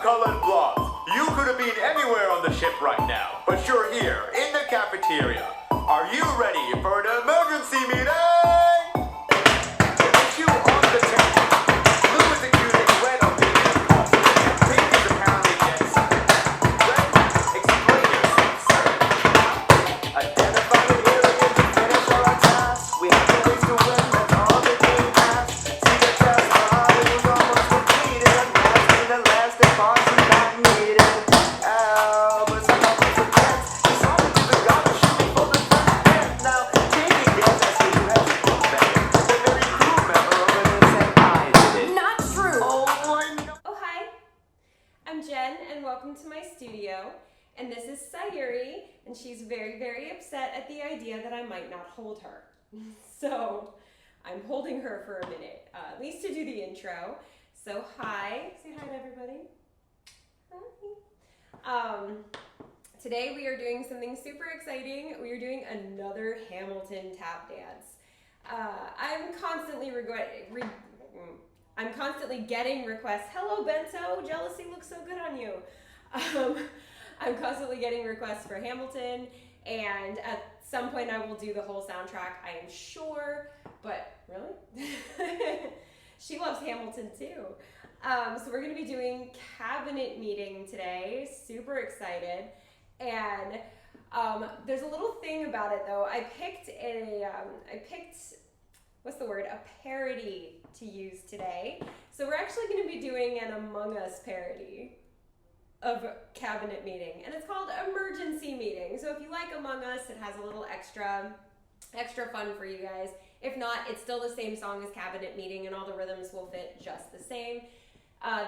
colored blobs. You could have been anywhere on the ship right now, but you're here in the cafeteria. Are you ready for an emergency meeting? Issue on the table. Blue is accusing red of being an imposter, and pink is apparently against red. Explain yourself, sir. Identify the aliens and finish our task. We have to ways to win, that's all the game has. See the test, it was almost completed. Last in the last, the party not needed. But somehow we forget. It's all the people got to shoot me for the first death. Now, take a guess as to who has the book bag. The very crew member over there said I did it. Not true! Oh, I know. Oh, hi. I'm Jen, and welcome to my studio. And this is Sayuri, and she's very, very upset at the idea that I might not hold her. So, I'm holding her for a minute, at least to do the intro. So, hi. Say hi to everybody. Hi. Today we are doing something super exciting. We are doing another Hamilton tap dance. I'm constantly getting requests. Hello, Bento. Jealousy looks so good on you. I'm constantly getting requests for Hamilton, and at some point I will do the whole soundtrack, I am sure. But really? She loves Hamilton too. So we're going to be doing cabinet meeting today. Super excited. And there's a little thing about it though. I picked what's the word? A parody to use today. So we're actually going to be doing an Among Us parody of cabinet meeting, and it's called emergency meeting. So if you like Among Us, it has a little extra fun for you guys. If not, it's still the same song as cabinet meeting, and all the rhythms will fit just the same.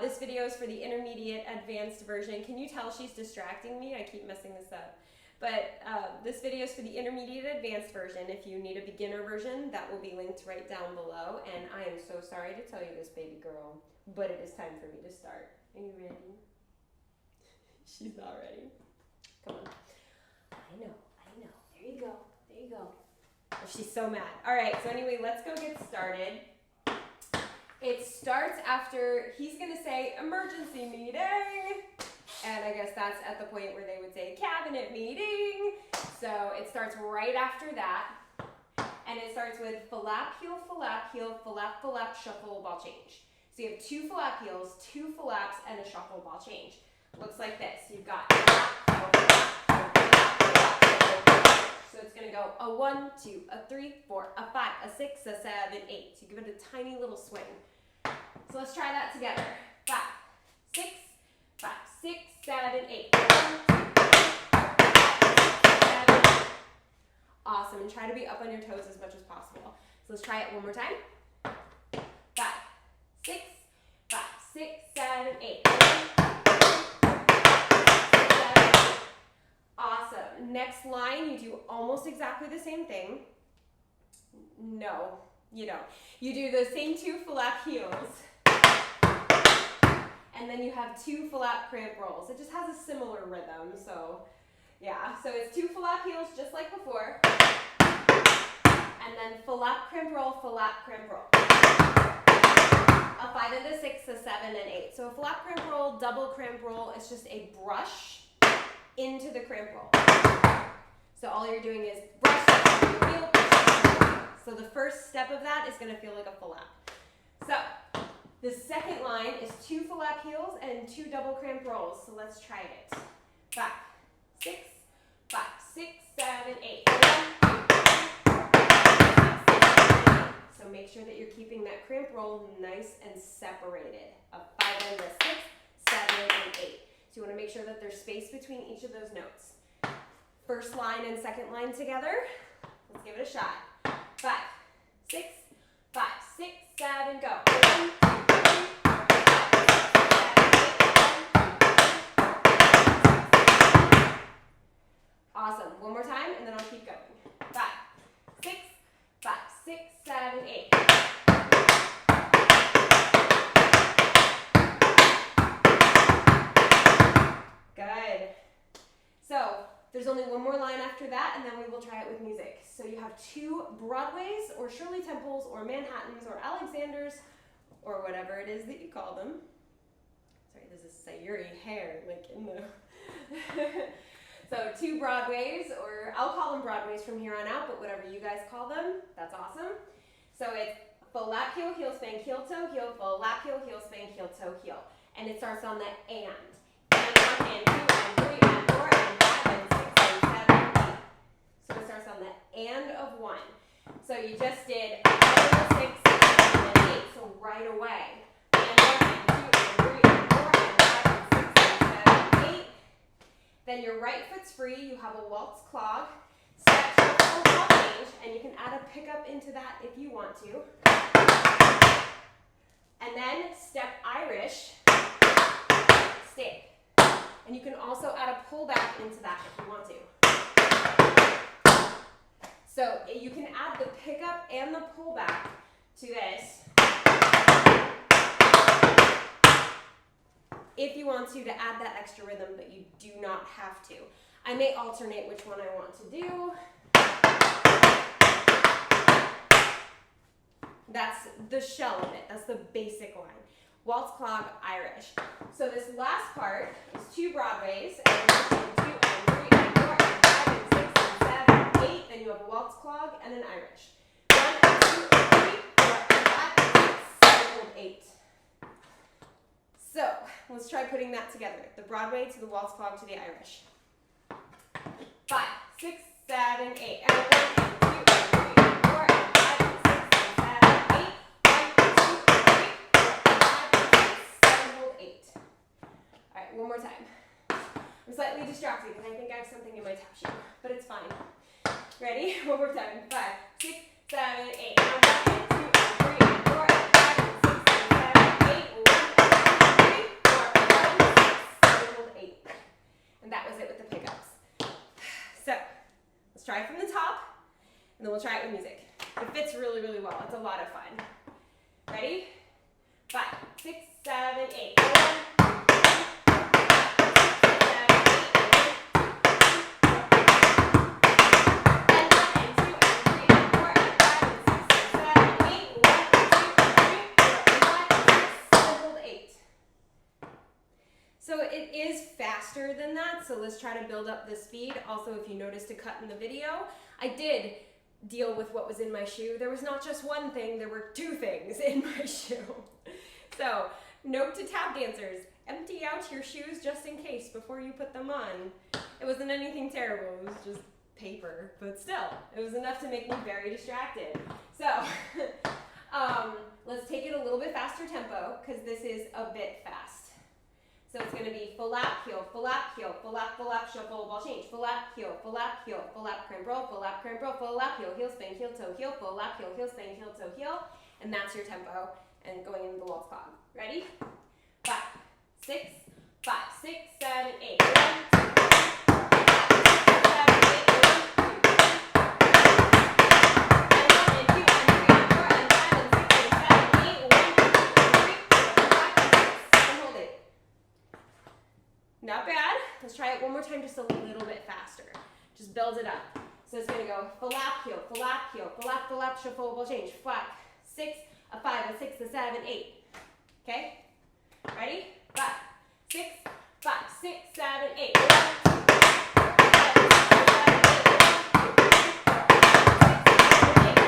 This video is for the intermediate advanced version. Can you tell she's distracting me? I keep messing this up. But this video is for the intermediate advanced version. If you need a beginner version, that will be linked right down below. And I am so sorry to tell you this, baby girl, but it is time for me to start. Are you ready? She's not ready. Come on. I know. There you go. Oh, she's so mad. All right, so anyway, let's go get started. It starts after he's going to say emergency meeting. And I guess that's at the point where they would say cabinet meeting. So it starts right after that. And it starts with flap, heel, flap, shuffle, ball change. So you have 2 flap heels, 2 flaps, and a shuffle ball change. Looks like this. You've got so it's going to go a 1, 2, a 3, 4, a 5, a 6, a 7, 8. So you give it a tiny little swing. So let's try that together. 5, 6, 5, 6, 7, 8. 1, 2, 3, 4, 5, 6, 7, 8. Awesome. And try to be up on your toes as much as possible. So let's try it one more time. 5, 6, 5, 6, 7, 8. Awesome. Next line, you do almost exactly the same thing. No, you don't. You do the same 2 flap heels. And then you have 2 flap cramp rolls. It just has a similar rhythm, so yeah. So it's 2 flap heels just like before. And then flap cramp roll, flap cramp roll. A 5 and a 6, a 7 and 8. So a flap cramp roll, double cramp roll, it's just a brush into the cramp roll. So all you're doing is brush, heel, so the first step of that is going to feel like a flap. So the second line is 2 flap heels and 2 double cramp rolls. So let's try it. 5, 6, 5, 6, 7, 8. 1, 2, 3, 4, 5, 6, 7, 8. So make sure that you're keeping that cramp roll nice and separated. A 5 and a 6, 7 and 8. So you want to make sure that there's space between each of those notes. First line and second line together. Let's give it a shot. 5, 6, 5, 6, 7, go. 1, 2, 3, 4, 5, 6, 7, 8. Awesome. One more time, and then I'll keep going. 5, 6, 5, 6, 7, 8. Good. So there's only one more line after that, and then we will try it with music. So you have 2 Broadways, or Shirley Temples, or Manhattans, or Alexanders, or whatever it is that you call them. Sorry, there's a say Yuri hair, like in the. So 2 Broadways, or I'll call them Broadways from here on out, but whatever you guys call them, that's awesome. So it's full lap, heel, heel, spank, heel, toe, heel, full lap, heel, heel, spank, heel, toe, heel. And it starts on the and. And 1 and 2 and 3 and 4 and 5 and 6 and 7 and 8. So it starts on the and of 1. So you just did 5 and 6 and 8, so right away. And 1 and 2 and 3 and 4 and 5 and 6 and 7 and 8. Then your right foot's free, you have a waltz clog, step, shuffle, ball change, and you can add a pickup into that if you want to. And then step Irish, stick. And you can also add a pullback into that if you want to. So you can add the pickup and the pullback to this if you want to add that extra rhythm, but you do not have to. I may alternate which one I want to do. That's the shell of it. That's the basic line. Waltz, clog, Irish. So this last part is 2 Broadways, and 1 and 2 and 3 and 4 and 5 and 6 and 7 and 8. Then you have a waltz, clog, and an Irish. 1 and 2 and 3, 4 and 5 and 6, 7 and 8. So let's try putting that together. The Broadway to the waltz, clog to the Irish. 5, 6, 7, 8. And 1 and 2 and 3 and 4 and 5 and 6 and 7 and 8. 1 and 2 and 3, 4 and 5 and 6, 7, hold 8. All right, one more time. I'm slightly distracted because I think I have something in my tap shoe, but it's fine. Ready? One more time. 5, 6, 7, 8. And 1 and 2 and 3 and 4 and 5 and 6 and 7 and 8. 1 and 2 and 3, 4 and 5 and 6, 7, hold 8. And that was it with the pickups. So let's try it from the top, and then we'll try it with music. It fits really, really well. It's a lot of fun. Ready? 5, 6, 7, 8. 1, 2, 3, 4, 8. So it is faster than that, so let's try to build up the speed. Also, if you noticed a cut in the video, I did deal with what was in my shoe. There was not just one thing, there were 2 things in my shoe. So, note to tap dancers, empty out your shoes just in case before you put them on. It wasn't anything terrible, it was just paper, but still, it was enough to make me very distracted. So, let's take it a little bit faster tempo, because this is a bit fast. So it's going to be full lap, heel, full lap, heel, full lap, shuffle, ball change, full lap, heel, crimp roll, full lap, heel, heel, spank, heel, toe, heel, full lap, heel, spank, heel, toe, heel. And that's your tempo, and going into the waltz clog. Ready? 5, 6, 5, 6, 7, 8. 1, 2, 3, 4, 5, 6, 7, 8. 1, 2, 3, 4, 5, 6, 7, 8. 1, 2, 3, 4, 5, 6, 7, hold it. Not bad. Let's try it one more time, just a little bit faster. Just build it up. So it's going to go full lap, heel, full lap, shuffle, ball change. 5, 6, a 5, a 6, a 7, 8. Okay? Ready? 5, 6, 5, 6, 7, 8. 1, 2, 3, 4, 5, 6, 7, 8.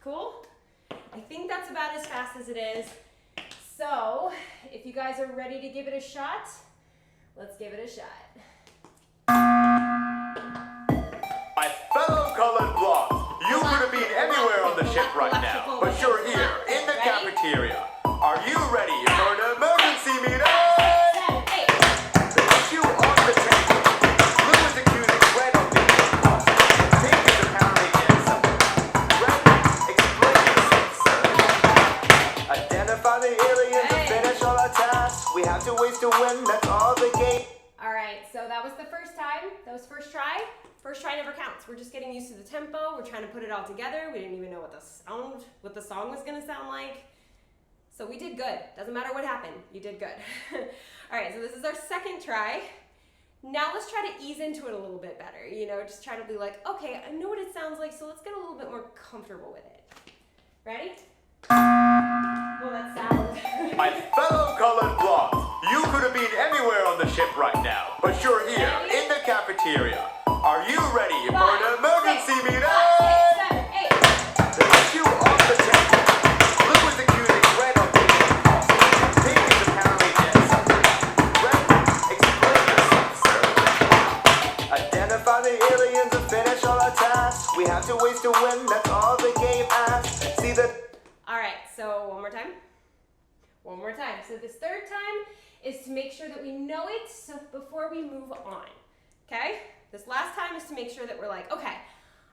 Cool? I think that's about as fast as it is. So, if you guys are ready to give it a shot, let's give it a shot. My fellow colored blondes, you could have been anywhere on the ship right now, but you're here in the cafeteria. Are you ready for an emergency meeting? The issue on the table. Blue is accusing red of being impossible. Pink is apparently innocent. Red, explain yourself, sir. Identify the aliens and finish all our tasks. We have 2 ways to win, that's all the game. Alright, so that was the first time. That was first try. First try never counts. We're just getting used to the tempo. We're trying to put it all together. We didn't even know what the song was going to sound like. So we did good. Doesn't matter what happened. You did good. Alright, so this is our second try. Now let's try to ease into it a little bit better. You know, just try to be like, okay, I know what it sounds like, so let's get a little bit more comfortable with it. Ready? Well, that sound. My fellow colored blobs, you could have been anywhere on the ship right now, but you're here in the cafeteria. Are you ready for an emergency meeting? 5, 6, 7, 8. The issue on the table. Blue is accusing Red of being impossible. Pink is apparently dead something. Red, explain yourself, sir. Identify the aliens and finish all our tasks. We have to waste to win, that's all the game asks. See the... Alright, so one more time. One more time. So this third time is to make sure that we know it before we move on. Okay? This last time is to make sure that we're like, okay,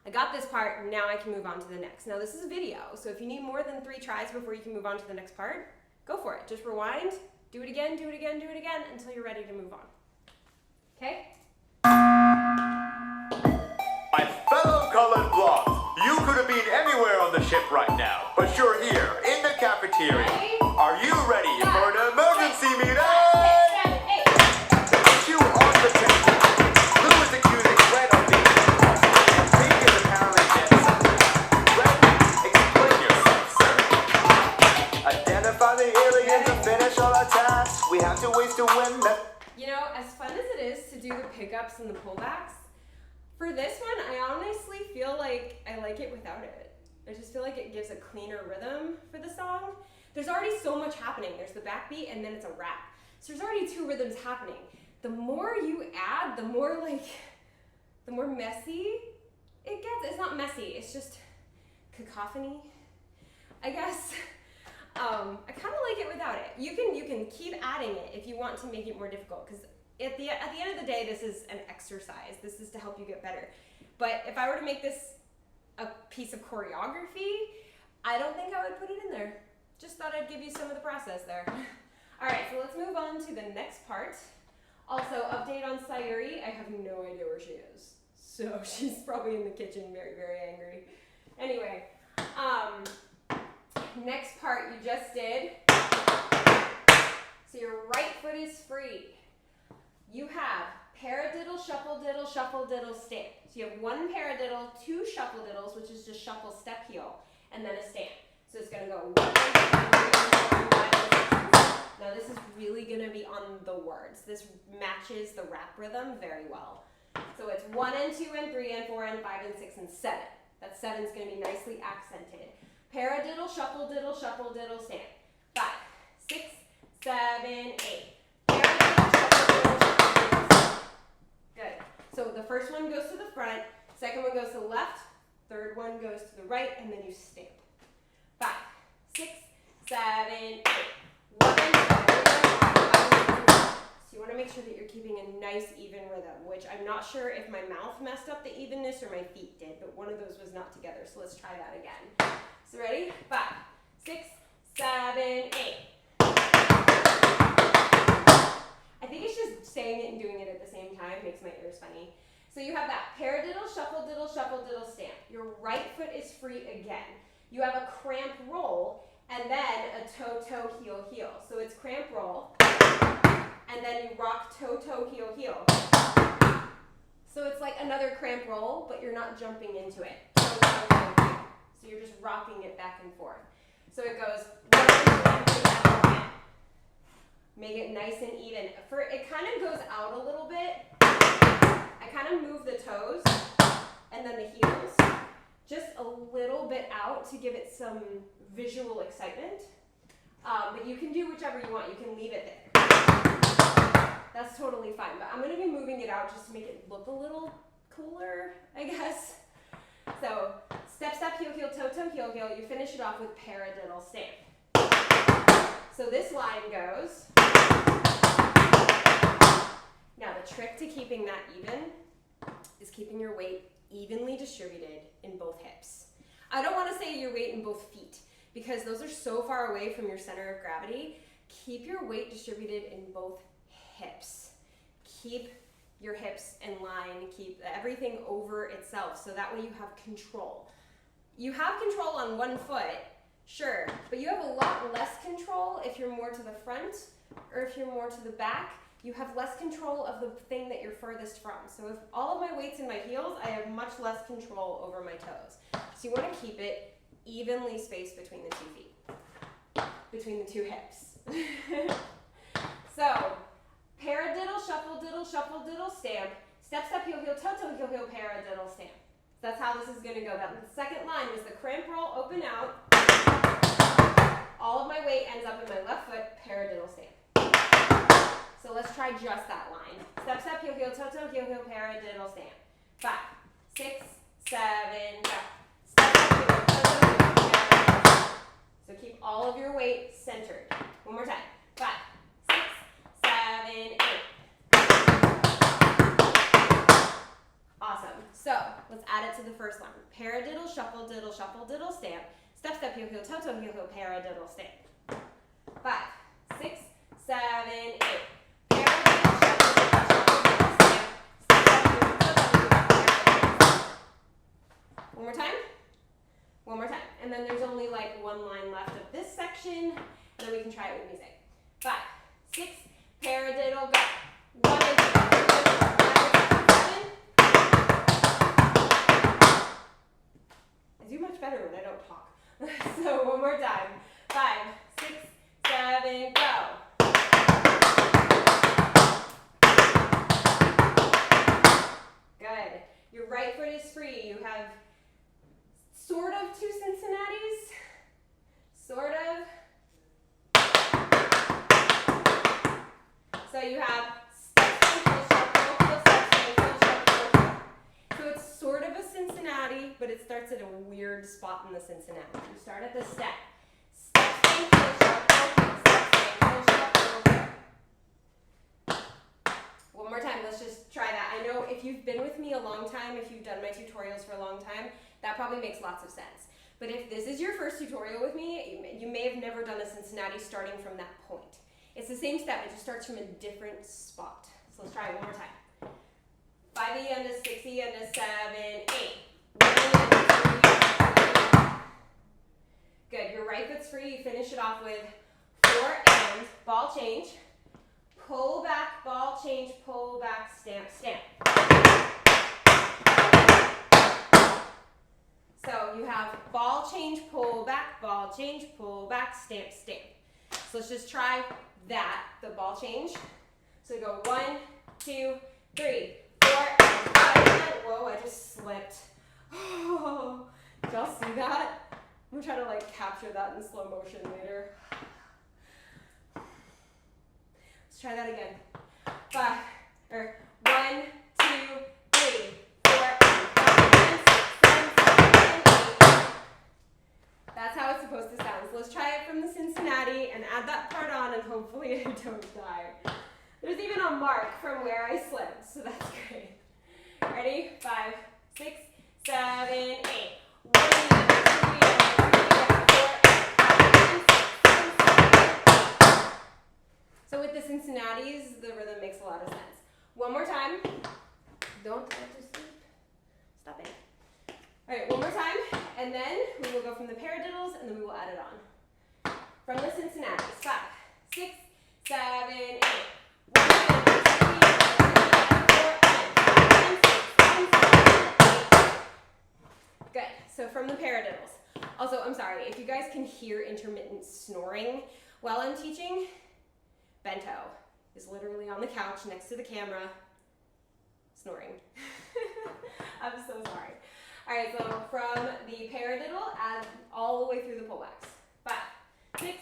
I got this part, now I can move on to the next. Now this is a video, so if you need more than 3 tries before you can move on to the next part, go for it. Just rewind, do it again, do it again, do it again, until you're ready to move on. Okay? My fellow colored blobs, you could have been anywhere on the ship right now, but you're here in the cafeteria. Ready? Are you ready for an emergency meeting? 5, 6, 7, 8. The issue on the table. Blue is accusing Red of being impossible. Pink is apparently dead something. Red, explain yourself, sir. Identify the aliens and finish all our tasks. We have to waste to win that. You know, as fun as it is to do the pickups and the pullbacks, for this one, I honestly feel like I like it without it. I just feel like it gives a cleaner rhythm for the song. There's already so much happening. There's the backbeat and then it's a rap. So there's already 2 rhythms happening. The more you add, the more messy it gets. It's not messy, it's just cacophony, I guess. I kind of like it without it. You can keep adding it if you want to make it more difficult, because at the end of the day, this is an exercise. This is to help you get better. But if I were to make this a piece of choreography, I don't think I would put it in there. Just thought I'd give you some of the process there. All right, so let's move on to the next part. Also, update on Sayuri. I have no idea where she is. So she's probably in the kitchen, very, very angry. Anyway, next part you just did. So your right foot is free. You have paradiddle, shuffle diddle, stamp. So you have 1 paradiddle, 2 shuffle diddles, which is just shuffle, step, heel, and then a stamp. So it's gonna go 1, 2, 3, 4, 5, 6. Now this is really gonna be on the words. This matches the rap rhythm very well. So it's 1 and 2 and 3 and 4 and 5 and 6 and 7. That 7 is gonna be nicely accented. Paradiddle, shuffle diddle, stamp. 5, 6, 7, 8. Paradiddle, shuffle diddle, stamp. Good. So the first one goes to the front, second one goes to the left, third one goes to the right, and then you stamp. 5, 6, 7, 8. 1, 2, 3, 4, 5, 6. So you want to make sure that you're keeping a nice even rhythm, which I'm not sure if my mouth messed up the evenness or my feet did, but one of those was not together. So let's try that again. So ready? 5, 6, 7, 8. I think it's just saying it and doing it at the same time makes my ears funny. So you have that paradiddle, shuffle diddle, stamp. Your right foot is free again. You have a cramp roll and then a toe, toe, heel, heel. So it's cramp roll and then you rock toe, toe, heel, heel. So it's like another cramp roll, but you're not jumping into it. Toe, toe, toe, heel. So you're just rocking it back and forth. So it goes 1, 2, 3, 4. Make it nice and even. It kind of goes out a little bit. I kind of move the toes and then the heels just a little bit out to give it some visual excitement. But you can do whichever you want. You can leave it there. That's totally fine. But I'm going to be moving it out just to make it look a little cooler, I guess. So step, step, heel, heel, toe, toe, heel, heel. You finish it off with paradiddle stamp. So this line goes. Now the trick to keeping that even is keeping your weight evenly distributed in both hips. I don't want to say your weight in both feet because those are so far away from your center of gravity. Keep your weight distributed in both hips. Keep your hips in line, keep everything over itself so that way you have control. You have control on one foot, sure, but you have a lot less control if you're more to the front or if you're more to the back. You have less control of the thing that you're furthest from. So if all of my weight's in my heels, I have much less control over my toes. So you want to keep it evenly spaced between the 2 feet, between the 2 hips. So, paradiddle, shuffle, diddle, stamp. Step, step, heel, heel, toe, toe, heel, heel, paradiddle, stamp. That's how this is going to go. That the second line was the cramp roll, open out. All of my weight ends up in my left foot, paradiddle, stamp. So let's try just that line. Step, step, heel, heel, toe, toe, heel, heel, paradiddle, stamp. 5, 6, 7, go. Step, step, heel, toe, toe, heel, heel, paradiddle. So keep all of your weight centered. One more time. 5, 6, 7, 8. Awesome. So let's add it to the first line. Paradiddle, shuffle, diddle, stamp. Step, step, heel, heel, toe, toe, heel, heel, paradiddle, stamp. 5, 6, 7, 8. Paradiddle, shuffle, diddle, stamp. Step, step, heel, heel, toe, toe, heel, heel, paradiddle, stamp. One more time. One more time. And then there's only like one line left of this section, and then we can try it with music. 5, 6, paradiddle, go. 1 and 2, 7. I do much better when I don't talk. So one more time. 5, 6, 7, go. Good. Your right foot is free. You have sort of 2 Cincinnatis. Sort of. So you have step, heel, shuffle, heel, step, heel, shuffle. So it's sort of a Cincinnati, but it starts at a weird spot in the Cincinnati. You start at the step. Step, heel, shuffle, step, heel, shuffle. One more time, let's just try that. I know if you've been with me a long time, if you've done my tutorials for a long time, that probably makes lots of sense. But if this is your first tutorial with me, you may have never done a Cincinnati starting from that point. It's the same step, it just starts from a different spot. So let's try it one more time. 5E and a 6E and a 7, 8. 1 and 2. Good, your right foot's free. You finish it off with 4 and ball change. Pull back, ball change, pull back, stamp, stamp. So you have ball change, pull back, stamp, stamp. So let's just try that, the ball change. So go 1, 2, 3, 4, and 5. Whoa, I just slipped. Oh, did y'all see that? I'm gonna try to like capture that in slow motion later. Let's try that again. 1, 2, 3, 4, 5, 6, 7, 8. That's how it's supposed to sound. So let's try it from the Cincinnati and add that part on, and hopefully I don't die. There's even a mark from where I slipped, so that's great. Ready? 5, 6, 7, 8. 1, 2, 3, 4, 5, 6, 7, 8. So with the Cincinnati's, the rhythm makes a lot of sense. One more time. Don't try to sleep. Stop it. All right, one more time, and then we will go from the paradiddles, and then we will add it on. From the Cincinnati's. 5, 6, 7, 8. 1, 2, 3, 4, 5, 6, 7, 8. Good. So from the paradiddles. Also, I'm sorry, if you guys can hear intermittent snoring while I'm teaching, Bento is literally on the couch next to the camera, snoring. I'm so sorry. All right, so from the paradiddle, add all the way through the pullbacks. 5, 6,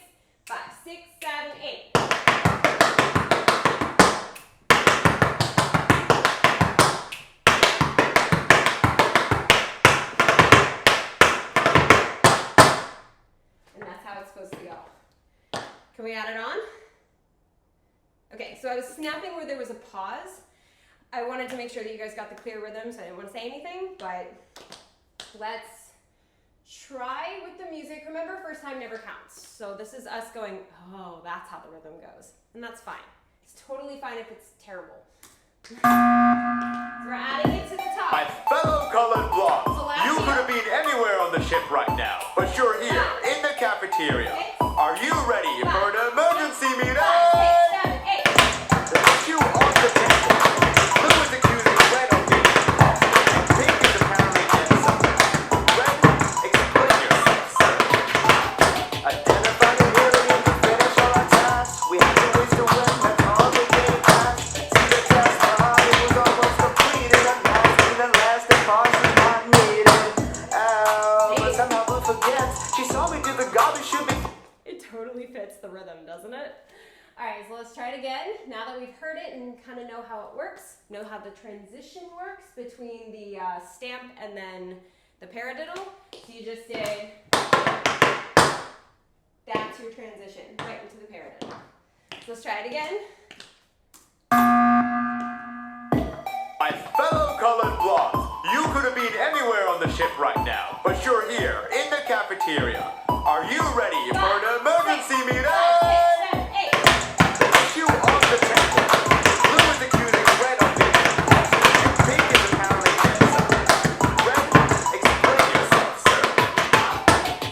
5, 6, 7, 8. And that's how it's supposed to go. Can we add it on? Okay, so I was snapping where there was a pause. I wanted to make sure that you guys got the clear rhythm, so I didn't want to say anything, but let's try with the music. Remember, first time never counts. So this is us going, oh, that's how the rhythm goes. And that's fine. It's totally fine if it's terrible. So we're adding it to the top. My fellow colored blondes, you could have been anywhere on the ship right now, but you're here in the cafeteria. Are you ready for an emergency meeting? 5, 6, 7, 8. The issue on the table. Blue is accusing red of being false, and pink is apparently innocent. Red, explain yourselves. forgets. She saw me do the garbage chute. It totally fits the rhythm, doesn't it? All right, so let's try it again. Now that we've heard it and kind of know how it works, know how the transition works between the stamp and then the paradiddle. So you just did, that's your transition right into the paradiddle. So let's try it again. My fellow colored blondes, you could have been anywhere on the ship right now, but you're here in the cafeteria. Are you ready for an emergency meeting? The issue on the table. Blue is accusing red of being impossible. Pink is apparently innocent. Red, explain yourself, sir.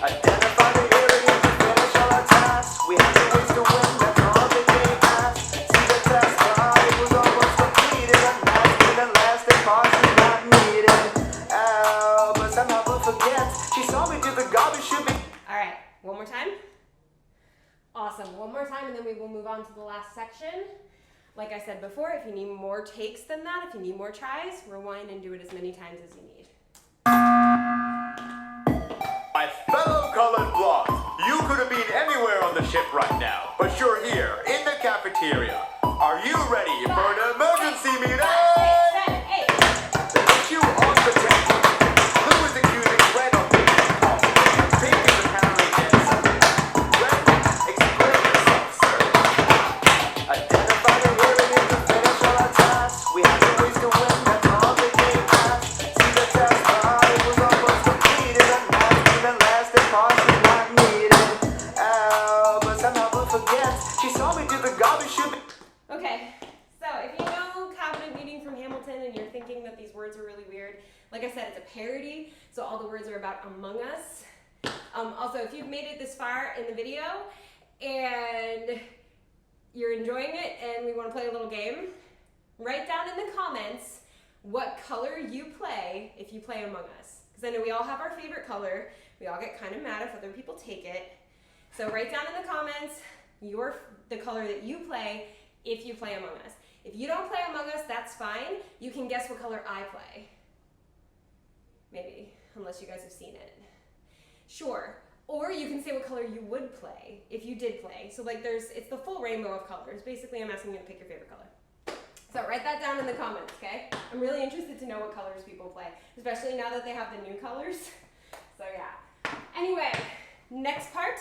Identify the area to finish all our tasks. We have to waste to win, that's all the game asks. See the test ride was almost completed. Unmasking the last deposit not needed. Oh, but somehow Blue forgets. She saw me do the garbage chute. All right, one more time. Awesome, one more time and then we will move on to the last section. Like I said before, if you need more takes than that, if you need more tries, rewind and do it as many times as you need. My fellow colored blondes, you could have been anywhere on the ship right now, but you're here in the cafeteria. Are you ready for an emergency meeting? The issue on the table. Blue is accusing red of being impossible. Pink is apparently innocent. Red, explain yourself, sir. Identify the area to finish all our tasks. We have to waste to win, that's all the game asks. See the test ride was almost completed. Unmasking the last deposit not needed. Oh, but somehow Blue forgets. She saw me do the garbage chute. Okay, so if you know Cabinet Meeting from Hamilton and you're thinking that these words are really weird, like I said, it's a parody, so all the words are about Among Us. Also, if you've made it this far in the video and you're enjoying it and we want to play a little game, write down in the comments what color you play if you play Among Us. Because I know we all have our favorite color. We all get kind of mad if other people take it. So write down in the comments the color that you play if you play Among Us. If you don't play Among Us, that's fine. You can guess what color I play. Maybe, unless you guys have seen it. Sure. Or you can say what color you would play if you did play. So like it's the full rainbow of colors. Basically, I'm asking you to pick your favorite color. So write that down in the comments, okay? I'm really interested to know what colors people play, especially now that they have the new colors. So yeah. Anyway, next part.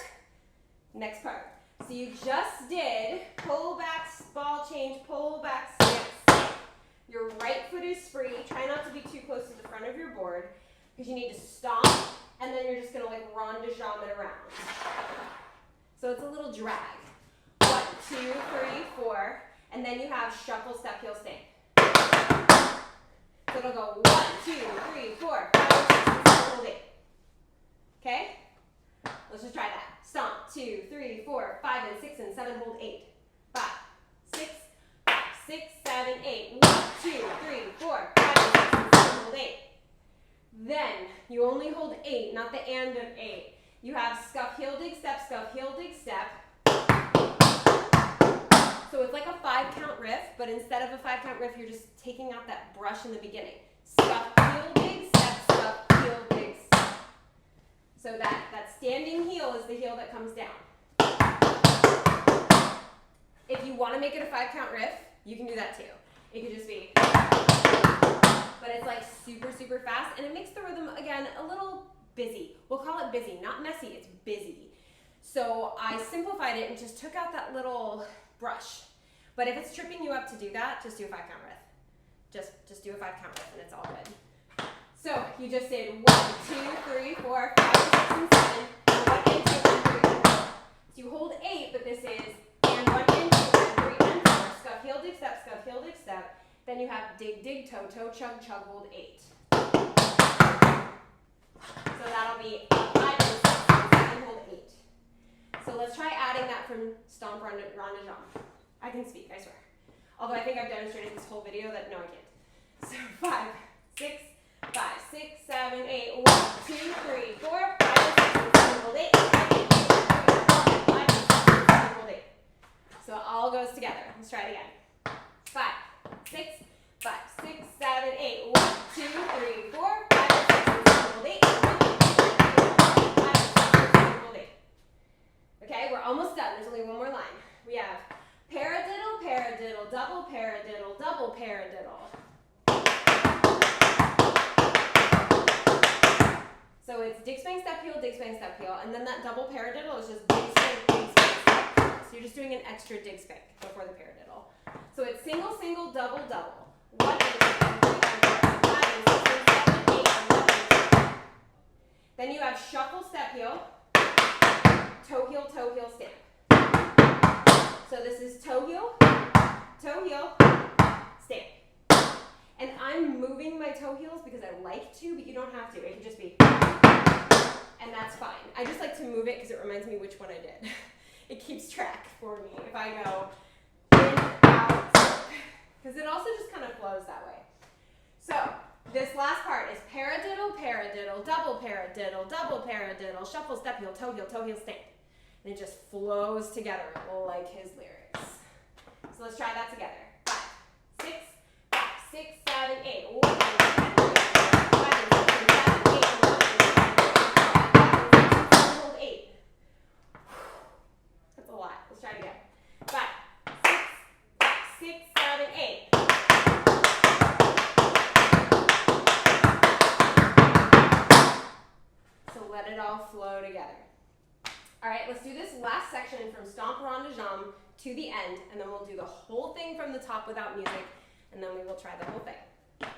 So you just did pull back, ball change, pull back, skip. Your right foot is free. Try not to be too close to the front of your board because you need to stomp and then you're just gonna like ronde de jambe it around. So it's a little drag. 1, 2, 3, 4, and then you have shuffle, step, heel, stamp. So it'll go 1, 2, 3, 4, 5, 6, 7, hold 8. Okay? Let's just try that. Stomp, 2, 3, 4, 5, and 6, and 7, hold 8. 5, 6, 7, 8. 1, 2, 3, 4, 5, and 6, and 7, hold 8. Then you only hold 8, not the and of 8. You have scuff, heel, dig, step, scuff, heel, dig, step. So it's like a 5-count riff, but instead of a 5-count riff, you're just taking out that brush in the beginning. Scuff, heel, dig, step, scuff, heel, dig, step. So that standing heel is the heel that comes down. If you want to make it a 5-count riff, you can do that too. It could just be, but it's like super, super fast, and it makes the rhythm, again, a little busy. We'll call it busy, not messy, it's busy. So I simplified it and just took out that little brush. But if it's tripping you up to do that, just do a 5-count riff. Just do a 5-count riff and it's all good. So you just did 1, 2, 3, 4, 5, 6, and 7, and 1, and 2, and 3, and 4. So you hold 8, but this is and 1, and 2, and 3, and 4. Scuff, heel, dig, step, scuff, heel, dig, step. Then you have dig, dig, toe, toe, chug, chug, hold 8. So that'll be 5, and 6, and 7, hold 8. So let's try adding that from stomp, ronde, ronde, jambe. I can speak, I swear. Although I think I've demonstrated this whole video that no, I can't. So 5, 6, 7, 8. 1, 2, 3, 4, 5, 6, 7, hold 8. 5, 6, 7, hold 8. So it all goes together. Let's try it again. 5, 6, 7, 8. 1, 2, 3, 4, 5, 6, 7, hold 8. 1, 2, 3, 4, 5, dig spin step heel, and then that double paradiddle is just dig spin step. So you're just doing an extra dig spin before the paradiddle. So it's single, single, double, double. 1, 2, 3, 4, 5, 6, 7, 8, 11. Then you have shuffle step heel, toe heel, stamp. So this is toe heel, stamp. And I'm moving my toe heels because I like to, but you don't have to. It can just be, and that's fine. I just like to move it because it reminds me which one I did. It keeps track for me if I go in, out, because it also just kind of flows that way. So this last part is paradiddle, paradiddle, double paradiddle, double paradiddle, shuffle, step heel, toe heel, stamp. And it just flows together like his lyrics. So let's try that together. 5, 6, 5, 6, 7, 8. 1, 2, 3, 4, 5, 6, 7, 8. 1, 2, 3, 4, 5, 6, 7, 8. That's a lot. Let's try it again. 5, 6, 7, 8. So let it all flow together. All right, let's do this last section from stomp rond de jambe to the end, and then we'll do the whole thing from the top without music, and then we will try the whole thing.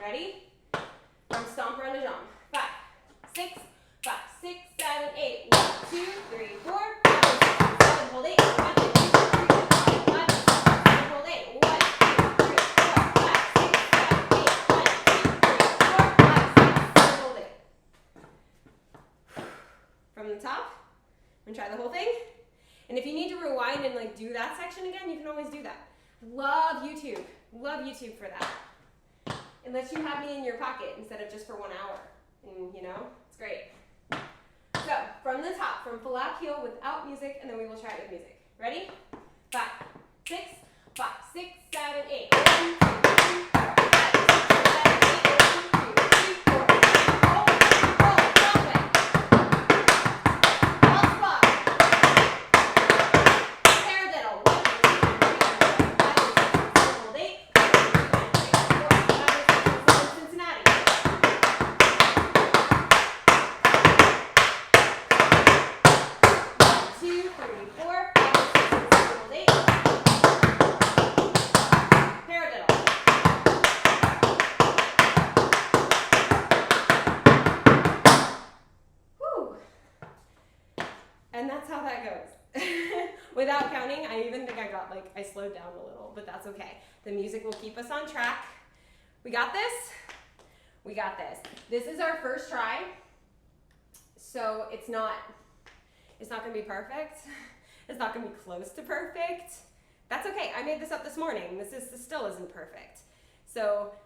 Ready? From stomp rond de jambe. 5, 6, 5, 6, 7, 8. 1, 2, 3, 4, 5, 6, 7, hold 8. 1, 2, 3, 4, 5, 6, 7, hold 8. 1, 2, 3, 4, 5, 6, 7, 8. 1, 2, 3, 4, 5, 6, 7, hold 8. From the top. And try the whole thing. And if you need to rewind and like do that section again, you can always do that. Love YouTube. Love YouTube for that. It lets you have me in your pocket instead of just for 1 hour. And you know, it's great. So from the top, from flap heel without music, and then we will try it with music. Ready? 5, 6, 5, 6, 7, 8. 1, 2, 3, 4, 5, 6, 7, 8. 1, 2, 3, 4. Roll, roll, drop it. And that's how that goes. Without counting, I even think I slowed down a little, but that's okay. The music will keep us on track. We got this? We got this. This is our first try, so it's not gonna be perfect. It's not gonna be close to perfect. That's okay, I made this up this morning. This still isn't perfect. So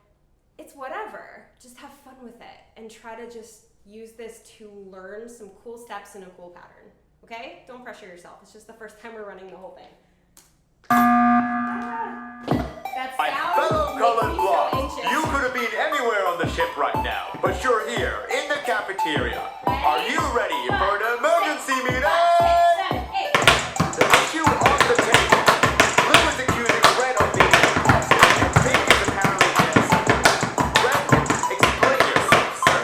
it's whatever, just have fun with it and try to just use this to learn some cool steps in a cool pattern. Okay? Don't pressure yourself. It's just the first time we're running the whole thing. That My sound fellow makes colored me blobs, so anxious. you could have been anywhere on the ship right now, but you're here in the cafeteria. Are you ready for an emergency meeting? 5, 6, 7, 8. The issue on the table. Blue is accusing red of being imposter, and pink is apparently innocent. Red, explain yourself, sir.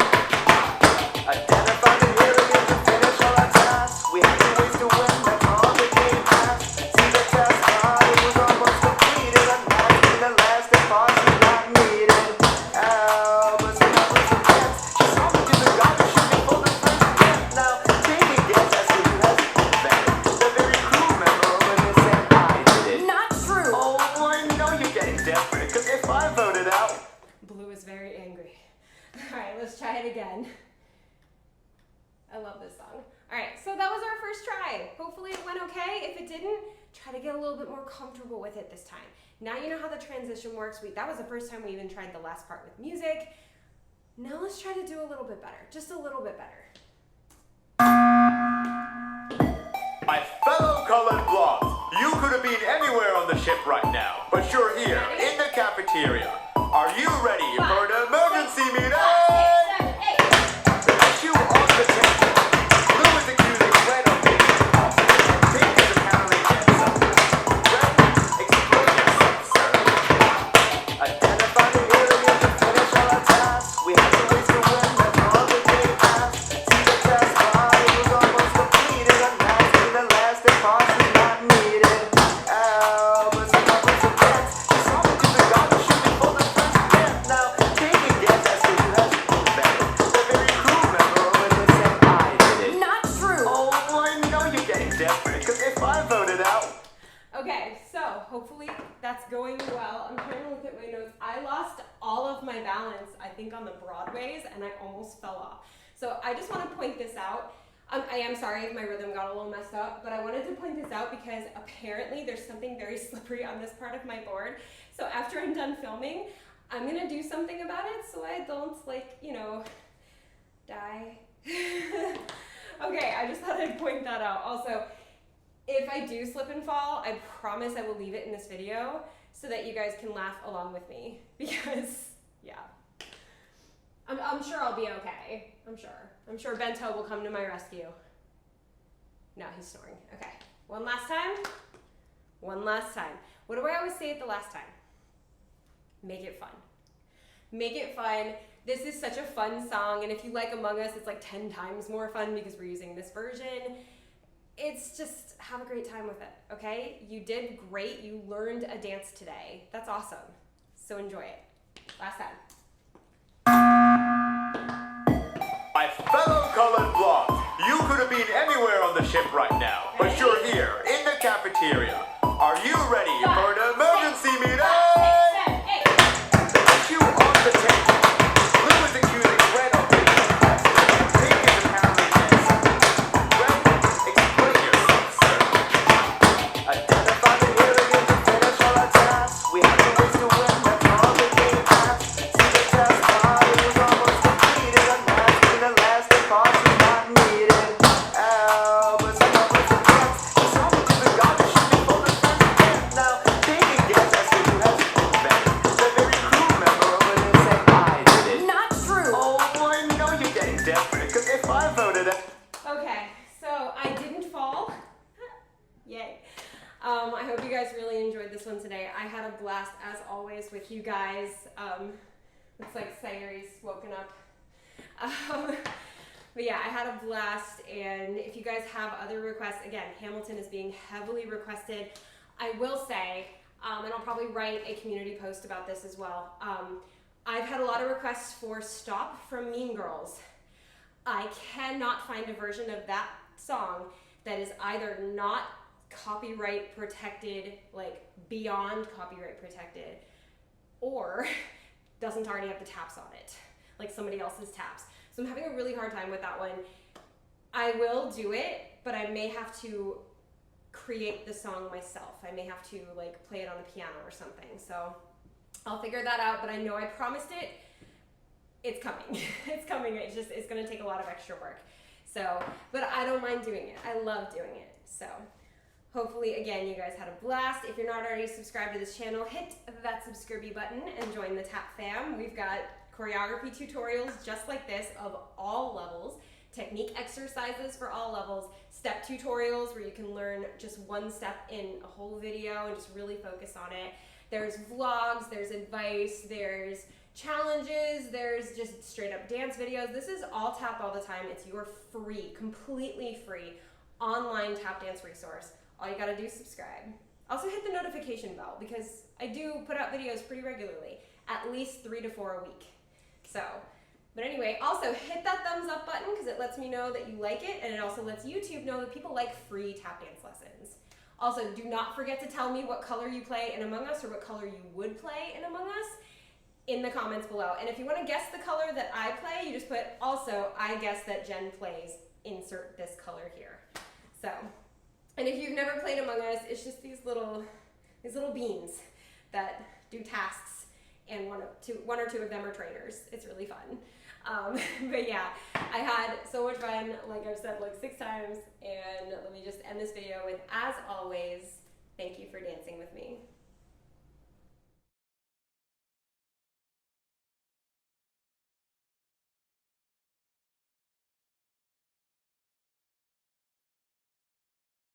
Identify the hero to finish all our tasks. We have to ways to win, that's all the game has. See the task hard, it was almost completed. I'm not in the last, the part is not needed. But somehow we forget. She saw me do the garbage shooting for the first step. Now, take a guess as to who has invented the very crew member over here said I did it. Not true. Oh, I know you're getting desperate, because if I voted out, Blue is very angry. Alright, let's try it again. I love this song. Alright, so that was our first try. Hopefully it went okay. If it didn't, try to get a little bit more comfortable with it this time. Now you know how the transition works. That was the first time we even tried the last part with music. Now let's try to do a little bit better. Just a little bit better. my fellow colored blobs, you could have been anywhere on the ship right now, but you're here in the cafeteria. Are you ready for an emergency meeting? 5, 6, 7, 8. The issue on the table. Blue is accusing red of being imposter, and pink is apparently innocent. Red, explain yourself, sir. Identify the hero to finish all our tasks. We have to ways to win, that's all the game has. See the task hard, it was hopefully that's going well. I'm trying to look at my notes. I lost all of my balance, I think, on the Broadways, and I almost fell off. So I just want to point this out. I am sorry if my rhythm got a little messed up, but I wanted to point this out because apparently there's something very slippery on this part of my board. So after I'm done filming, I'm gonna do something about it so I don't, like, you know, die. Okay, I just thought I'd point that out. Also, if I do slip and fall, I promise I will leave it in this video so that you guys can laugh along with me, because, yeah. I'm sure I'll be okay. I'm sure Bento will come to my rescue. No, he's snoring. Okay, one last time. One last time. What do I always say at the last time? Make it fun. Make it fun. This is such a fun song, and if you like Among Us, it's like 10 times more fun because we're using this version. It's just, have a great time with it, okay? You did great. You learned a dance today. That's awesome. So enjoy it. Last time. My fellow colored blondes, you could have been anywhere on the ship right now, but you're here in the cafeteria. Are you ready for an emergency meeting? The issue on the table. Blue is accusing Red of taking the class. Pink is apparently innocent. Red, explain yourself, sir. Identify the aliens and finish all our tasks. We have to waste to win, that's all the game has. See the test party was almost completed. Unmasking the last part is not needed. Oh, but some of us are friends. Decided to the garbage shooting for the friends again. Now, take a guess as to who has been. The very crew member over there say I did it. Not true. Oh, I know you're getting desperate, because if I voted it. Okay, so I didn't fall. Yay. I hope you guys really enjoyed this one today. I had a blast, as always, with you guys. Looks like Sayeri's woken up. But yeah, I had a blast, and if you guys have other requests, again, Hamilton is being heavily requested. I will say, and I'll probably write a community post about this as well, I've had a lot of requests for Stop from Mean Girls. I cannot find a version of that song that is either not copyright protected, like beyond copyright protected, or doesn't already have the taps on it, like somebody else's taps. So I'm having a really hard time with that one. I will do it, but I may have to create the song myself. I may have to like play it on the piano or something. So I'll figure that out, but I know I promised it. It's coming. It's coming. It's gonna take a lot of extra work. So, but I don't mind doing it. I love doing it. So hopefully, again, you guys had a blast. If you're not already subscribed to this channel, hit that subscribe button and join the TAP fam. We've got choreography tutorials just like this of all levels, technique exercises for all levels, step tutorials where you can learn just one step in a whole video and just really focus on it. There's vlogs, there's advice, there's challenges, there's just straight up dance videos. This is all Tap all the time. It's your free, completely free online tap dance resource. All you gotta do is subscribe. Also hit the notification bell because I do put out videos pretty regularly, at least 3 to 4 a week. So, but anyway, also hit that thumbs up button because it lets me know that you like it, and it also lets YouTube know that people like free tap dance lessons. Also, do not forget to tell me what color you play in Among Us or what color you would play in Among Us in the comments below. And if you want to guess the color that I play, you just put, also, I guess that Jen plays, insert this color here. So, and if you've never played Among Us, it's just these little beans that do tasks, and one or two of them are trainers. It's really fun. But yeah, I had so much fun, like I've said like 6 times, and let me just end this video with, as always,